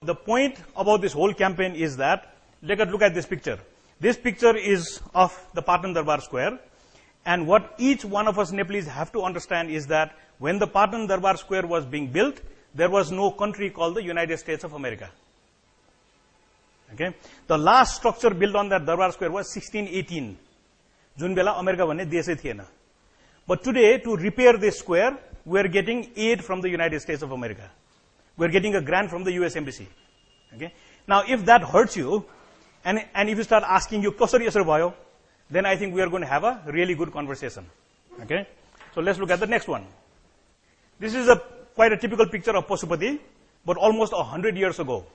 The point about this whole campaign is that, look at this picture. This picture is of the Patan Darbar Square. And what each one of us Nepalese have to understand is that when the Patan Darbar Square was being built, there was no country called the United States of America. Okay? The last structure built on that Darbar Square was 1618. Jun bela America bhanne desai thiyena. But today, to repair this square, we are getting aid from the United States of America. We are getting a grant from the US Embassy. Okay? Now, if that hurts you, and if you start asking you, kasari yasari bhayo, then I think we are going to have a really good conversation. Okay? So let's look at the next one. This is quite a typical picture of Pasupati, but almost 100 years ago.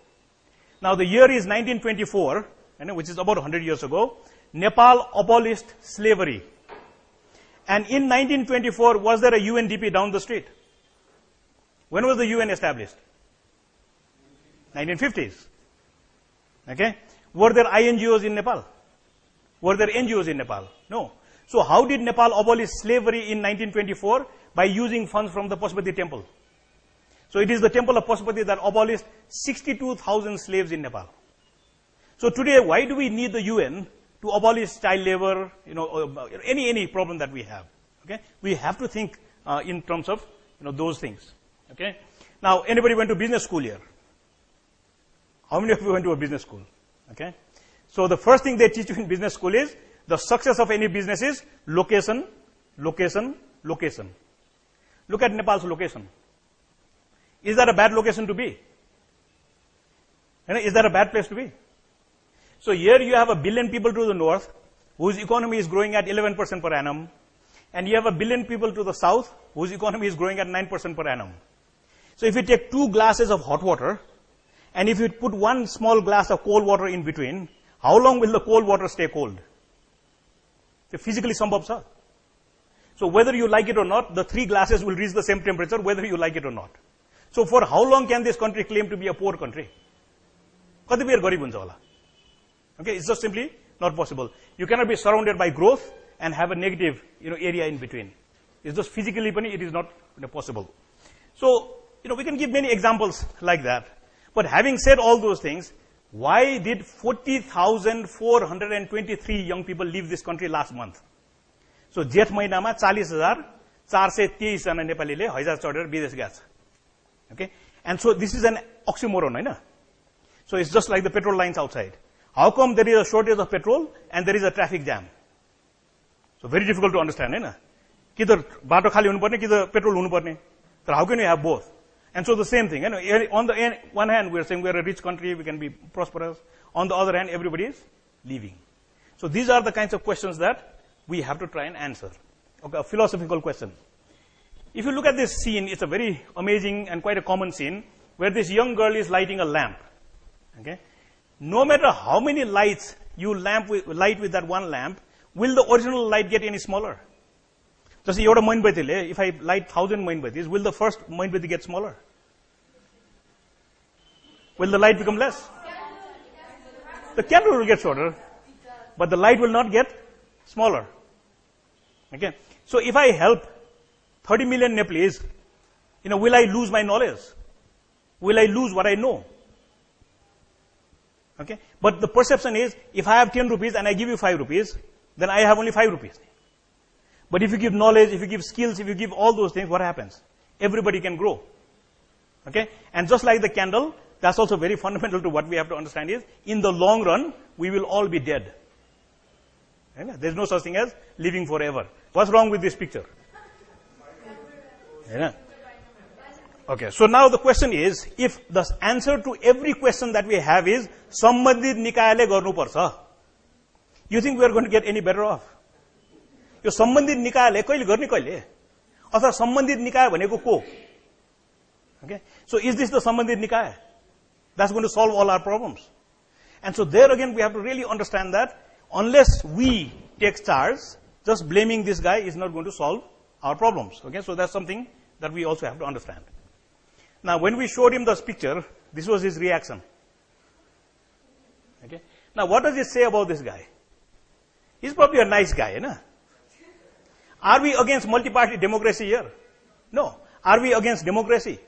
Now, the year is 1924, which is about 100 years ago. Nepal abolished slavery. And in 1924, was there a UNDP down the street? When was the UN established? 1950s. Okay? Were there INGOs in Nepal? Were there NGOs in Nepal? No. So how did Nepal abolish slavery in 1924? By using funds from the Pasupati temple. So it is the temple of Pasupati that abolished 62,000 slaves in Nepal. So today, why do we need the UN to abolish child labor, any problem that we have? Okay? We have to think in terms of those things. Okay? Now, anybody went to business school here? How many of you went to a business school? Okay? So the first thing they teach you in business school is the success of any business is location, location, location. Look at Nepal's location. Is that a bad location to be? Is that a bad place to be? So here you have 1 billion people to the north, whose economy is growing at 11% per annum, and you have 1 billion people to the south, whose economy is growing at 9% per annum. So if you take 2 glasses of hot water, and if you put 1 small glass of cold water in between, how long will the cold water stay cold? Physically sambhav cha. So whether you like it or not, the 3 glasses will reach the same temperature, whether you like it or not. So for how long can this country claim to be a poor country? Kati beer garib huncha hola. Okay, it's just simply not possible. You cannot be surrounded by growth and have a negative, area in between. It's just physically, it is not possible. So, we can give many examples like that. But having said all those things, why did 40,423 young people leave this country last month? So, Jet Mahinama 40,423 jana Nepalile Haizar chadera bidesh gaya cha. Okay? And so this is an oxymoron, right? So it's just like the petrol lines outside. How come there is a shortage of petrol and there is a traffic jam? So very difficult to understand, right? Kither bato khali hunu parne, kither petrol hunu parne. So how can you have both? And so the same thing, on the one hand, we are saying we are a rich country, we can be prosperous. On the other hand, everybody is leaving. So these are the kinds of questions that we have to try and answer. Okay, a philosophical question. If you look at this scene, it's a very amazing and quite a common scene where this young girl is lighting a lamp. Okay? No matter how many lights you light with that one lamp, will the original light get any smaller? Just एउटा मोमबत्तीले, if I light 1,000 mombatti, will the first mombatti get smaller? Will the light become less? The candle will get shorter, but the light will not get smaller. Okay? So if I help 30 million Nepalese, will I lose my knowledge? Will I lose what I know? Okay? But the perception is, if I have 10 rupees and I give you 5 rupees, then I have only 5 rupees. But if you give knowledge, if you give skills, if you give all those things, what happens? Everybody can grow. Okay? And just like the candle, that's also very fundamental to what we have to understand is, in the long run, we will all be dead. There's no such thing as living forever. What's wrong with this picture? Okay, so now the question is, if the answer to every question that we have is, Sambandhit Nikayale garnu parcha, you think we are going to get any better off? यो सम्बन्धित निकायले कहिले गर्ने कहिले अथवा सम्बन्धित निकाय भनेको को? Okay, so is this the सम्बन्धित निकाय that's going to solve all our problems? And so there again we have to really understand that unless we take charge, just blaming this guy is not going to solve our problems. Okay, so that's something that we also have to understand. Now when we showed him this picture, this was his reaction. Okay, now what does it say about this guy? He's probably a nice guy, you know? Are we against multi-party democracy here? No. Are we against democracy?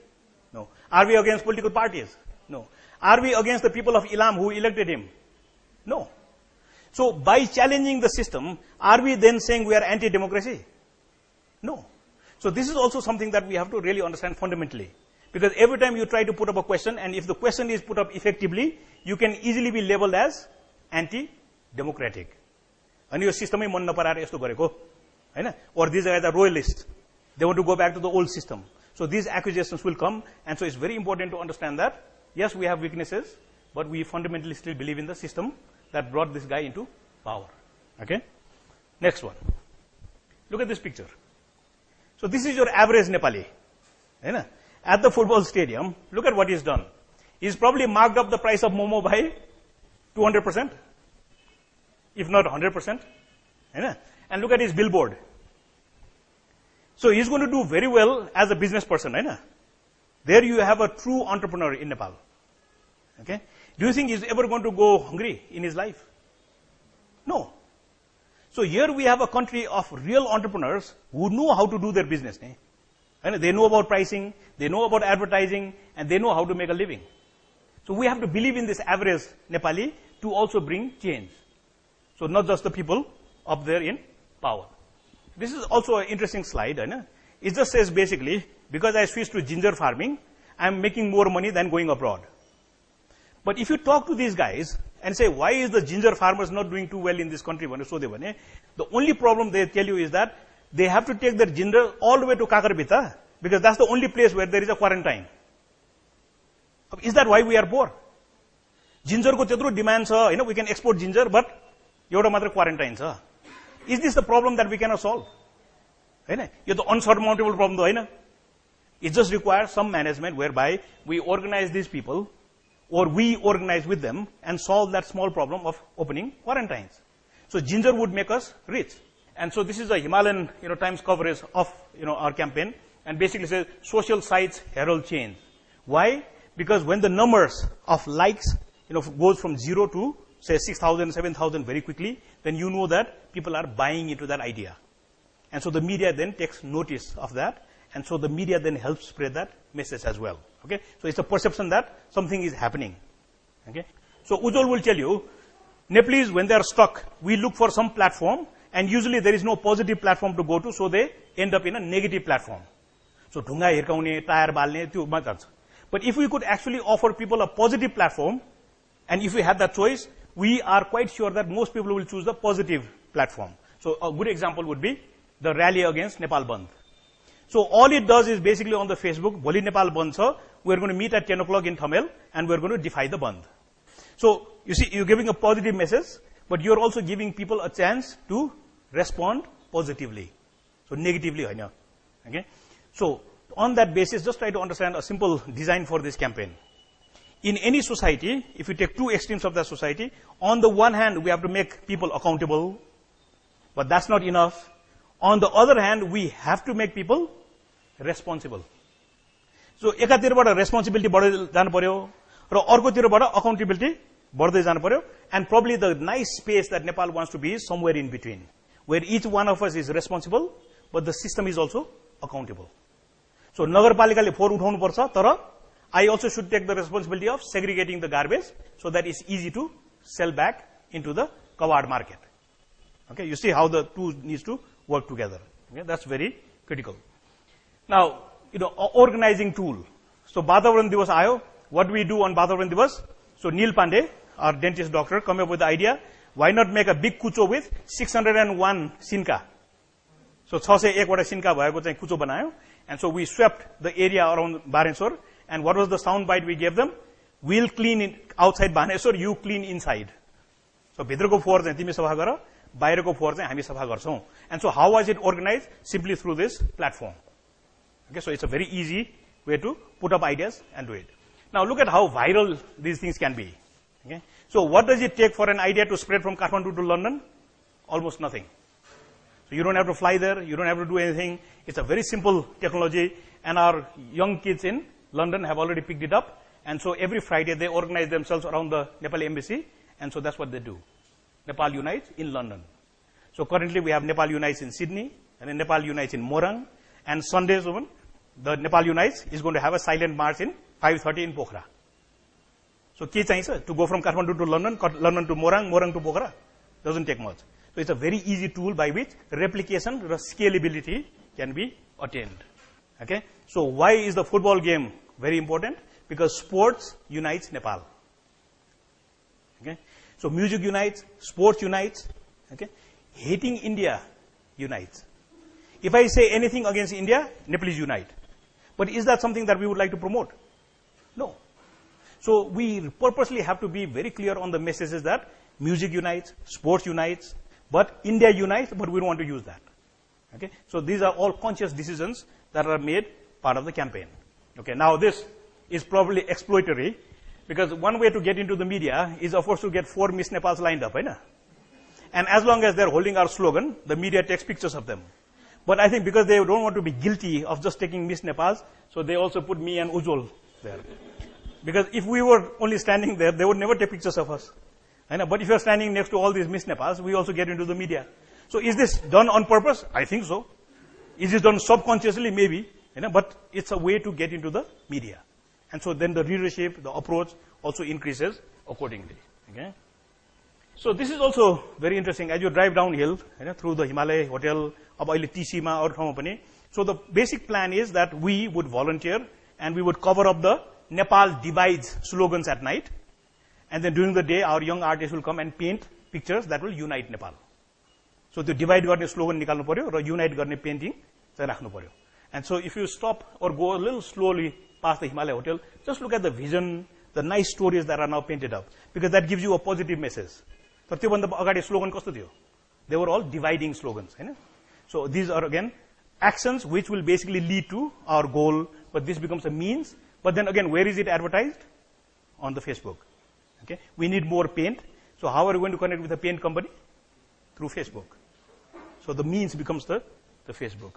No. Are we against political parties? No. Are we against the people of Ilam who elected him? No. So by challenging the system, are we then saying we are anti-democracy? No. So this is also something that we have to really understand fundamentally. Because every time you try to put up a question, and if the question is put up effectively, you can easily be labeled as anti-democratic. And your system मन नपराएर यस्तो गरेको हैन, or these guys are royalists. They want to go back to the old system. So these accusations will come, and so it's very important to understand that, yes, we have weaknesses, but we fundamentally still believe in the system that brought this guy into power. Okay? Next one. Look at this picture. So this is your average Nepali. Right? At the football stadium, look at what he's done. He's probably marked up the price of Momo by 200%, if not 100%. Right? And look at his billboard. So he's going to do very well as a business person. Right? There you have a true entrepreneur in Nepal. Okay? Do you think he's ever going to go hungry in his life? No. So here we have a country of real entrepreneurs who know how to do their business. And they know about pricing, they know about advertising, and they know how to make a living. So we have to believe in this average Nepali to also bring change. So not just the people up there in power. This is also an interesting slide. It just says basically, because I switched to ginger farming, I'm making more money than going abroad. But if you talk to these guys and say, why is the ginger farmers not doing too well in this country? The only problem they tell you is that they have to take their ginger all the way to Kakarpita, because that's the only place where there is a quarantine. Is that why we are poor? Ginger ko tetro demand cha, we can export ginger, but euta matra quarantine cha. Is this the problem that we cannot solve? It's the unsurmountable problem though. It just requires some management whereby we organize these people, or we organize with them and solve that small problem of opening quarantines. So ginger would make us rich. And so this is a Himalayan Times coverage of our campaign, and basically says social sites herald change. Why? Because when the numbers of likes goes from 0 to say 6,000, 7,000 very quickly, then you know that people are buying into that idea. And so the media then takes notice of that, and so the media then helps spread that message as well. Okay? So it's a perception that something is happening. Okay? So Ujjwal will tell you, Nepalese, when they are stuck, we look for some platform, and usually there is no positive platform to go to, so they end up in a negative platform. So dhunga hirkaune, tire balne, त्यो मत हुन्छ. But if we could actually offer people a positive platform, and if we had that choice, we are quite sure that most people will choose the positive platform. So a good example would be the rally against Nepal Bandh. So all it does is basically on the Facebook, Bholi Nepal Bandh cha, we're going to meet at 10 o'clock in Thamel, and we're going to defy the Bandh. So you see, you're giving a positive message, but you're also giving people a chance to respond positively. So negatively, okay? So on that basis, just try to understand a simple design for this campaign. In any society, if you take two extremes of that society, on the one hand, we have to make people accountable, but that's not enough. On the other hand, we have to make people responsible. So एकातिरबाट responsibility बढ्दै जानु पर्यो र अर्कोतिरबाट accountability बढ्दै जानु पर्यो, and probably the nice space that Nepal wants to be is somewhere in between, where each one of us is responsible, but the system is also accountable. So नगरपालिकाले फोहोर उठाउनु पर्छ, तर I also should take the responsibility of segregating the garbage so that it's easy to sell back into the Kawad market. Okay, you see how the two needs to work together. Okay, that's very critical. Now, organizing tool. So Vatavaran Divas aayo. What do we do on Vatavaran Divas? So Neil Pandey, our dentist doctor, come up with the idea, why not make a big kucho with 601 sinka? So 601 wata sinka bhayeko चाहिँ kucho बनायो, and so we swept the area around Baneswar. And what was the sound bite we gave them? We'll clean it outside Baneswar, you clean inside. So भित्रको फोहोर चाहिँ तिमी सफा गर, बाहिरको फोहोर चाहिँ हामी सफा गर्छौं. And so how was it organized? Simply through this platform. Okay, so it's a very easy way to put up ideas and do it. Now look at how viral these things can be. Okay? So what does it take for an idea to spread from Kathmandu to London? Almost nothing. So you don't have to fly there, you don't have to do anything. It's a very simple technology, and our young kids in London have already picked it up, and so every Friday they organize themselves around the Nepal embassy, and so that's what they do. Nepal Unites in London. So currently we have Nepal Unites in Sydney, and then Nepal Unites in Morang, and Sundays the Nepal Unites is going to have a silent march in 5:30 in Pokhara. So ke चाहिन्छ to go from Kathmandu to London, London to Morang, Morang to Pokhara doesn't take much. So it's a very easy tool by which replication or scalability can be attained. Okay? So why is the football game very important? Because sports unites Nepal. Okay? So music unites, sports unites. Okay? Hating India unites. If I say anything against India, Nepalese unite. But is that something that we would like to promote? No. So we purposely have to be very clear on the messages that music unites, sports unites, but India unites, but we don't want to use that. Okay? So these are all conscious decisions that are made part of the campaign. Okay? Now this is probably exploitatory, because one way to get into the media is, of course, to get 4 Miss Nepals lined up, right? And as long as they're holding our slogan, the media takes pictures of them. But I think because they don't want to be guilty of just taking Miss Nepals, so they also put me and Ujjwal there. Because if we were only standing there, they would never take pictures of us. But if you're standing next to all these Miss Nepals, we also get into the media. So is this done on purpose? I think so. Is it done subconsciously? Maybe. But it's a way to get into the media. And so then the readership, the approach also increases accordingly. Okay? So this is also very interesting. As you drive downhill through the Himalaya Hotel, TC ma or ठाउँमा पनि. So the basic plan is that we would volunteer and we would cover up the Nepal divides slogans at night. And then during the day, our young artists will come and paint pictures that will unite Nepal. So the divide गर्ने slogan निकाल्नु पर्यो र unite गर्ने painting चाहिँ राख्नु पर्यो. And so if you stop or go a little slowly past the Himalaya Hotel, just look at the vision, the nice stories that are now painted up, because that gives you a positive message. तर त्योभन्दा अगाडि slogan कस्तो थियो? They were all dividing slogans. So these are again actions which will basically lead to our goal, but this becomes a means. But then again, where is it advertised? On the Facebook. Okay, we need more paint. So how are we going to connect with the paint company? Through Facebook. So the means becomes the Facebook.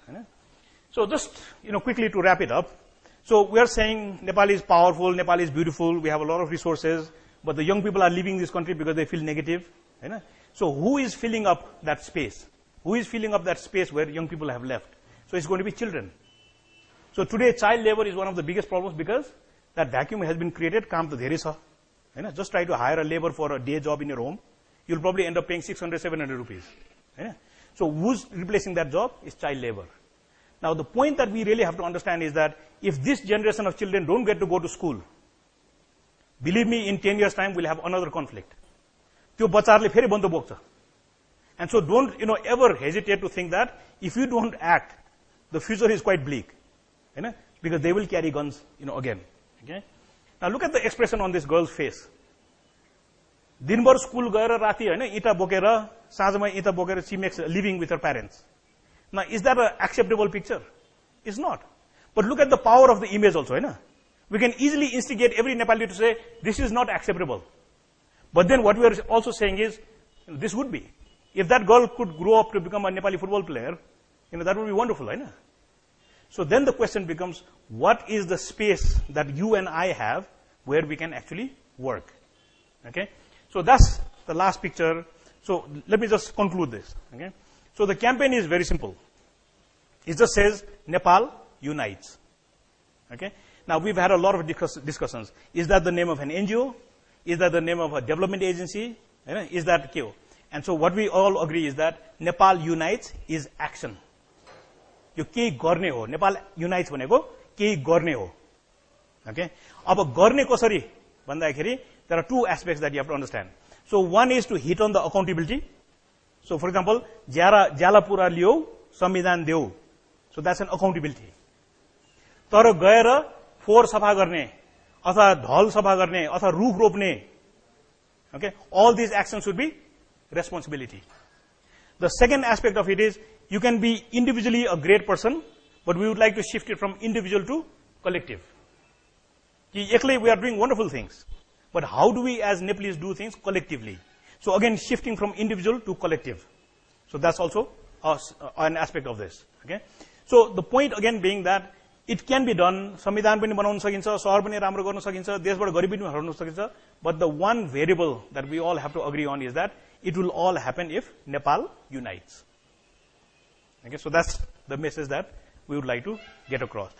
So just quickly to wrap it up. So we are saying Nepal is powerful, Nepal is beautiful, we have a lot of resources, but the young people are leaving this country because they feel negative. So who is filling up that space? Who is filling up that space where young people have left? So it's going to be children. So today child labor is one of the biggest problems because that vacuum has been created. काम तो धेरै छ. Just try to hire a labor for a day job in your home. You'll probably end up paying 600, 700 rupees. So who's replacing that job? Is child labor. Now the point that we really have to understand is that if this generation of children don't get to go to school, believe me, in 10 years time we'll have another conflict. त्यो बच्चाहरुले फेरि बन्द बोक्छ. And so don't ever hesitate to think that if you don't act, the future is quite bleak. Because they will carry guns again. Okay? Now look at the expression on this girl's face. दिनभर school गएर राति इटा बोकेर साँझमा इटा बोकेर she makes a living with her parents. Now is that an acceptable picture? It's not. But look at the power of the image also. We can easily instigate every Nepali to say this is not acceptable. But then what we are also saying is this would be. If that girl could grow up to become a Nepali football player, that would be wonderful. So then the question becomes, what is the space that you and I have where we can actually work? Okay? So that's the last picture. So let me just conclude this. Okay? So the campaign is very simple. It just says, Nepal unites. Okay? Now we've had a lot of discussions. Is that the name of an NGO? Is that the name of a development agency? Is that KO? And so what we all agree is that Nepal unites is action. यो केही गर्ने हो. Nepal unites भनेको केही गर्ने हो. Okay? अब गर्ने कसरी भन्दाखेरि there are two aspects that you have to understand. So one is to hit on the accountability. So for example, ज्याला पुरा लियो, संविधान देऊ. So that's an accountability. तर गएर फोहोर सफा गर्ने अथवा ढल सफा गर्ने अथवा रुख रोप्ने, okay, all these actions should be responsibility. The second aspect of it is you can be individually a great person, but we would like to shift it from individual to collective. Actually, we are doing wonderful things, but how do we as Nepalese do things collectively? So again, shifting from individual to collective. So that's also an aspect of this. Okay. So the point again being that it can be done. संविधान पनि बनाउन सकिन्छ, शहर पनि राम्रो गर्न सकिन्छ, देशबाट गरिबी पनि हटाउन सकिन्छ. But the one variable that we all have to agree on is that it will all happen if Nepal unites. Okay, so that's the message that we would like to get across.